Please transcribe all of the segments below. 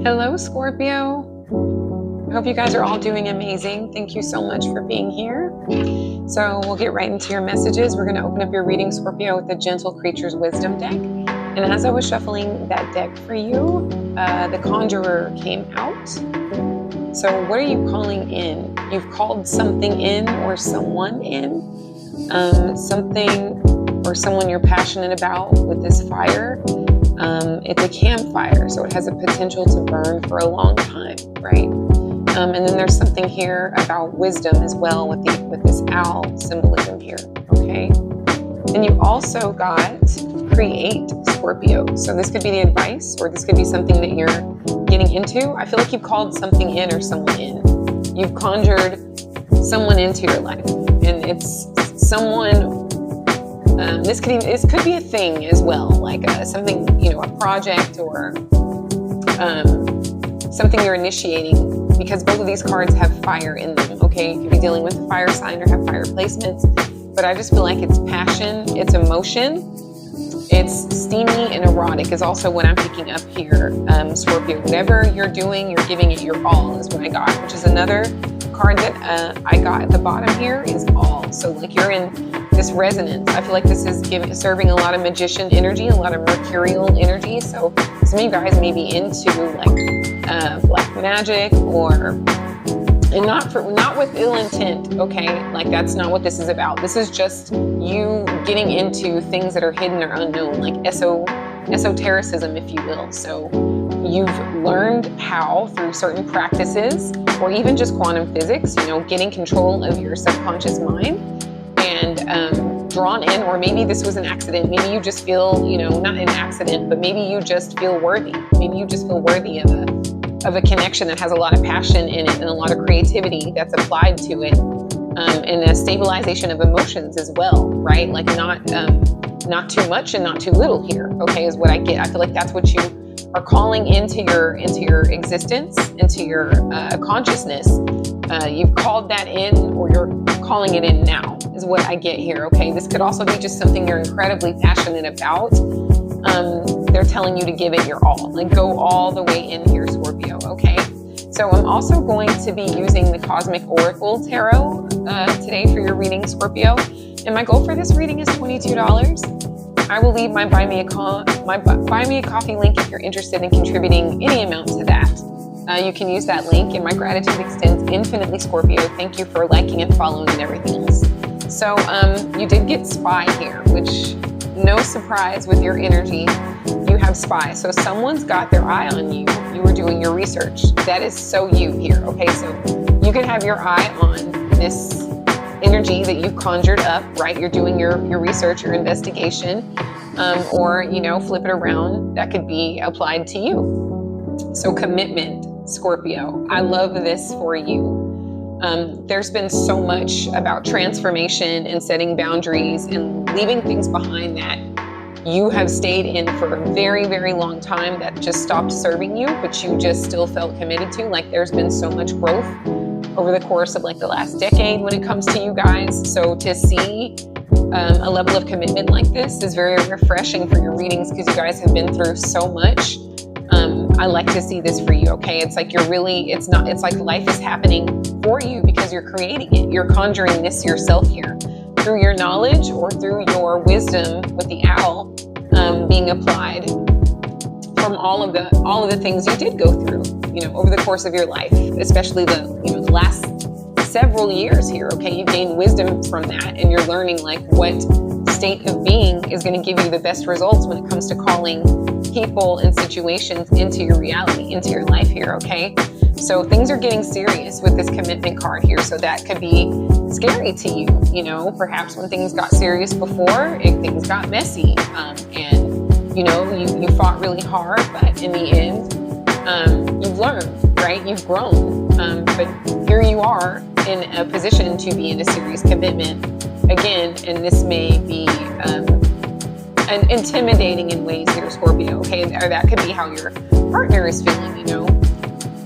Hello, Scorpio. I hope you guys are all doing amazing. Thank you so much for being here. So we'll get right into your messages. We're going to open up your reading, Scorpio, with the Gentle Creatures Wisdom deck. And as I was shuffling that deck for you, the Conjurer came out. So what are you calling in? You've called something in or someone in. Something or someone you're passionate about with this fire. It's a campfire, so it has a potential to burn for a long time, right? And then there's something here about wisdom as well with this owl symbolism here, okay? And you also got create, Scorpio. So this could be the advice, or this could be something that you're getting into. I feel like you've called something in or someone in. You've conjured someone into your life, and it's someone. This could be a thing as well, like something, a project or something you're initiating, because both of these cards have fire in them, okay? You could be dealing with a fire sign or have fire placements, but I just feel like it's passion, it's emotion, it's steamy and erotic is also what I'm picking up here, Scorpio. Whatever you're doing, you're giving it your all is what I got, which is another card that I got at the bottom here is all. So like you're in this resonance. I feel like this is serving a lot of magician energy, a lot of mercurial energy. So some of you guys may be into like black magic and not with ill intent, okay? Like that's not what this is about. This is just you getting into things that are hidden or unknown, like esotericism, if you will. So you've learned how through certain practices, or even just quantum physics, getting control of your subconscious mind and drawn in, or maybe this was an accident. Maybe you just feel, not an accident, but maybe you just feel worthy. Maybe you just feel worthy of a connection that has a lot of passion in it and a lot of creativity that's applied to it, and a stabilization of emotions as well, right? Like not too much and not too little here, okay, is what I get. I feel like that's what you are calling into your existence, into your consciousness. You've called that in, or you're calling it in now, is what I get here, okay? This could also be just something you're incredibly passionate about. They're telling you to give it your all, like go all the way in here, Scorpio, okay? So I'm also going to be using the Cosmic Oracle Tarot today for your reading, Scorpio. And my goal for this reading is $22. I will leave my buy me a coffee link if you're interested in contributing any amount to that. You can use that link, and my gratitude extends infinitely, Scorpio. Thank you for liking and following and everything else. So you did get Spy here, which no surprise with your energy, you have Spy. So someone's got their eye on you. You were doing your research. That is so you here, okay? So you can have your eye on this energy that you conjured up, right? You're doing your research, your investigation, or, flip it around. That could be applied to you. So commitment, Scorpio. I love this for you. There's been so much about transformation and setting boundaries and leaving things behind that you have stayed in for a very, very long time that just stopped serving you, but you just still felt committed to. Like there's been so much growth over the course of like the last decade when it comes to you guys. So to see a level of commitment like this is very refreshing for your readings, because you guys have been through so much. I like to see this for you, okay? It's like it's like life is happening for you because you're creating it. You're conjuring this yourself here through your knowledge or through your wisdom with the owl being applied from all of the things you did go through, over the course of your life, especially the last several years here, okay? You gain wisdom from that, and you're learning like what state of being is going to give you the best results when it comes to calling people and situations into your reality, into your life here, okay? So things are getting serious with this commitment card here. So that could be scary to you, perhaps when things got serious before, things got messy, and you fought really hard, but in the end, you've learned, right? You've grown, but here you are in a position to be in a serious commitment again, and this may be intimidating in ways here, Scorpio, okay? Or that could be how your partner is feeling,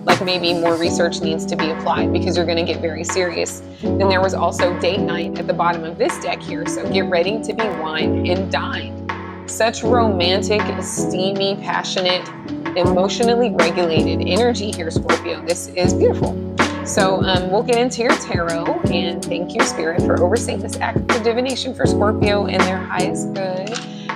like maybe more research needs to be applied because you're going to get very serious. Then there was also date night at the bottom of this deck here, so get ready to be wined and dined. Such romantic, steamy, passionate emotionally regulated energy here, Scorpio. This is beautiful. So we'll get into your tarot, and thank you, Spirit, for overseeing this act of divination for Scorpio and their highest good.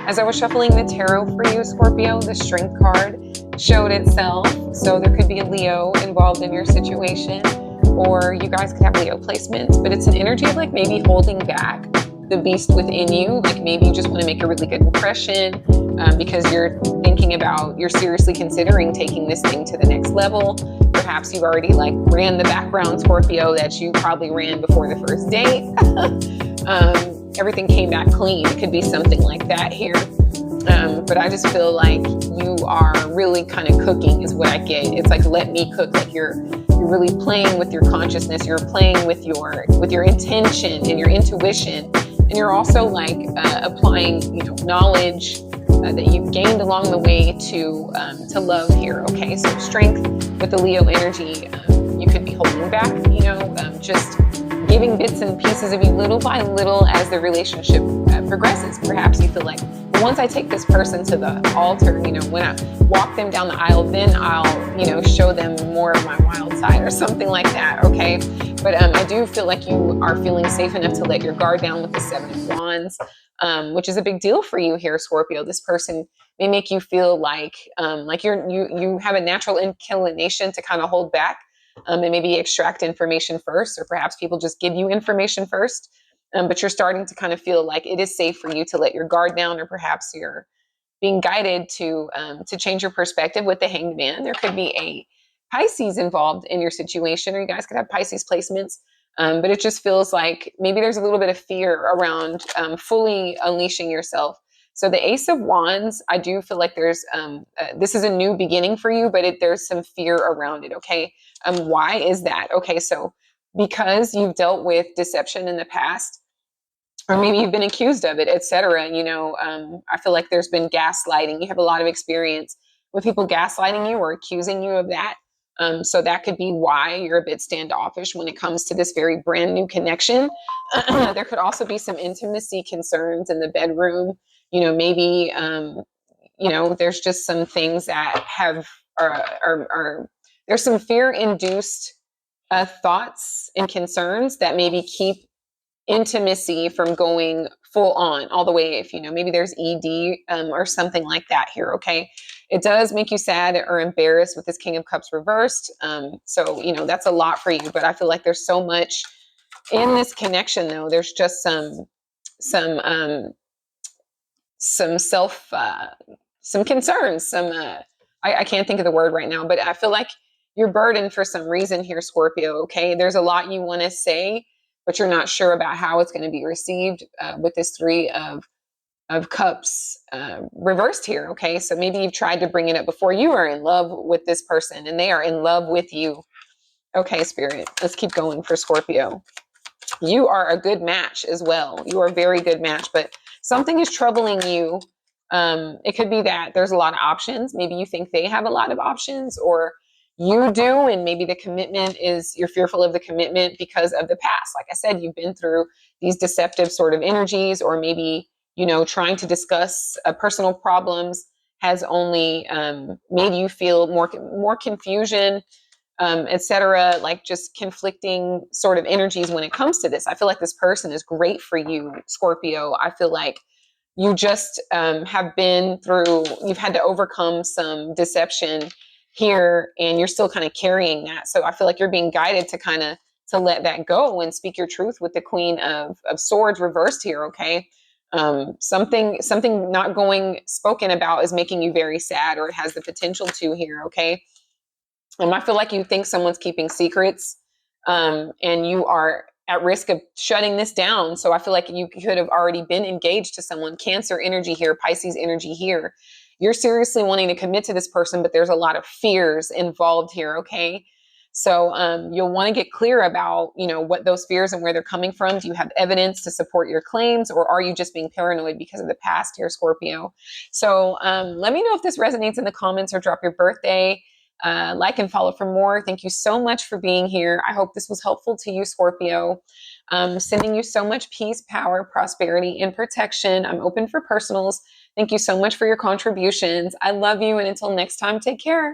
As I was shuffling the tarot for you, Scorpio, the Strength card showed itself. So there could be a Leo involved in your situation, or you guys could have Leo placements, but it's an energy of like maybe holding back the beast within you. Like maybe you just want to make a really good impression because you're thinking about, you're seriously considering taking this thing to the next level. Perhaps you've already like ran the background, Scorpio, that you probably ran before the first date. Everything came back clean. It could be something like that here. But I just feel like you are really kind of cooking is what I get. It's like, let me cook. Like you're really playing with your consciousness. You're playing with your intention and your intuition. And you're also like applying, knowledge that you've gained along the way to love here. Okay, so strength with the Leo energy, you could be holding back, just giving bits and pieces of you little by little as the relationship progresses. Perhaps you feel like, once I take this person to the altar, when I walk them down the aisle, then I'll, show them more of my wild side or something like that. Okay. But I do feel like you are feeling safe enough to let your guard down with the Seven of Wands, which is a big deal for you here, Scorpio. This person may make you feel like you have a natural inclination to kind of hold back and maybe extract information first, or perhaps people just give you information first. But you're starting to kind of feel like it is safe for you to let your guard down, or perhaps you're being guided to change your perspective with the Hanged Man. There could be a Pisces involved in your situation, or you guys could have Pisces placements. But it just feels like maybe there's a little bit of fear around fully unleashing yourself. So the Ace of Wands, I do feel like there's this is a new beginning for you, but there's some fear around it. Okay, why is that? Okay, so because you've dealt with deception in the past, or maybe you've been accused of it, etc. I feel like there's been gaslighting. You have a lot of experience with people gaslighting you or accusing you of that. So that could be why you're a bit standoffish when it comes to this very brand new connection. There could also be some intimacy concerns in the bedroom. Maybe there's just some things that are there's some fear-induced thoughts and concerns that maybe keep intimacy from going full on all the way. If maybe there's ED or something like that here. Okay, it does make you sad or embarrassed with this King of Cups reversed. So that's a lot for you. But I feel like there's so much in this connection, though. There's just some self some concerns. I can't think of the word right now, but I feel like you're burdened for some reason here, Scorpio. Okay, there's a lot you want to say, but you're not sure about how it's going to be received with this Three of Cups reversed here. Okay, so maybe you've tried to bring it up before. You are in love with this person, and they are in love with you. Okay, Spirit, let's keep going for Scorpio. You are a good match as well. You are a very good match, but something is troubling you. It could be that there's a lot of options. Maybe you think they have a lot of options, or you do, and maybe the commitment is, you're fearful of the commitment because of the past. Like I said, you've been through these deceptive sort of energies, or maybe trying to discuss personal problems has only made you feel more confusion, etc. Like just conflicting sort of energies when it comes to this. I feel like this person is great for you, Scorpio. I feel like you just have been through, you've had to overcome some deception here, and you're still kind of carrying that. So I feel like you're being guided to kind of to let that go and speak your truth with the Queen of Swords reversed here. Okay. Something not going spoken about is making you very sad, or it has the potential to here. Okay. I feel like you think someone's keeping secrets, and you are at risk of shutting this down. So I feel like you could have already been engaged to someone. Cancer energy here, Pisces energy here. You're seriously wanting to commit to this person, but there's a lot of fears involved here. Okay. So you'll want to get clear about, what those fears and where they're coming from. Do you have evidence to support your claims, or are you just being paranoid because of the past here, Scorpio? So let me know if this resonates in the comments, or drop your birthday. Like and follow for more. Thank you so much for being here. I hope this was helpful to you, Scorpio. Sending you so much peace, power, prosperity, and protection. I'm open for personals. Thank you so much for your contributions. I love you. And until next time, take care.